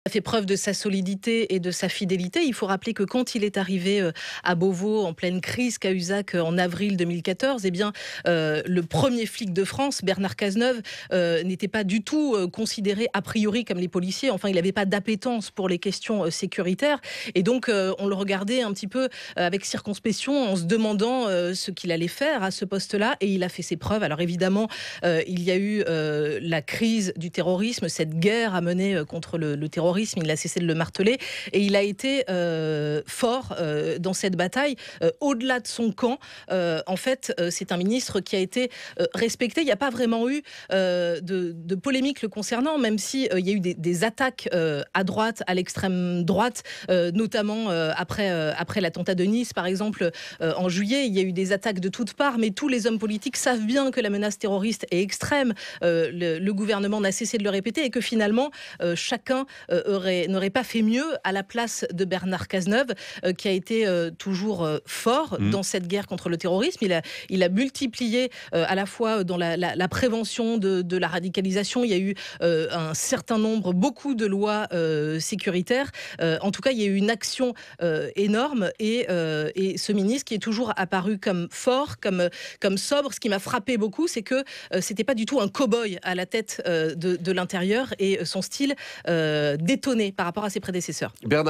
A fait preuve de sa solidité et de sa fidélité. Il faut rappeler que quand il est arrivé à Beauvau, en pleine crise Cahuzac en avril 2014, eh bien, le premier flic de France, Bernard Cazeneuve, n'était pas du tout considéré a priori comme les policiers. Enfin, il n'avait pas d'appétence pour les questions sécuritaires. Et donc, on le regardait un petit peu avec circonspection en se demandant ce qu'il allait faire à ce poste-là. Et il a fait ses preuves. Alors évidemment, il y a eu la crise du terrorisme, cette guerre à mener contre le terrorisme. Il n'a cessé de le marteler et il a été fort dans cette bataille. Au-delà de son camp, en fait, c'est un ministre qui a été respecté. Il n'y a pas vraiment eu de polémique le concernant, même si il y a eu des attaques à droite, à l'extrême droite, notamment après l'attentat de Nice, par exemple, en juillet. Il y a eu des attaques de toutes parts, mais tous les hommes politiques savent bien que la menace terroriste est extrême. Le gouvernement n'a cessé de le répéter et que finalement, chacun n'aurait pas fait mieux à la place de Bernard Cazeneuve, qui a été toujours fort dans cette guerre contre le terrorisme. Il a multiplié à la fois dans la prévention de la radicalisation. Il y a eu un certain nombre, beaucoup de lois sécuritaires. En tout cas, il y a eu une action énorme et ce ministre qui est toujours apparu comme fort, comme sobre. Ce qui m'a frappé beaucoup, c'est que c'était pas du tout un cow-boy à la tête de l'intérieur et son style détonné par rapport à ses prédécesseurs. Bernard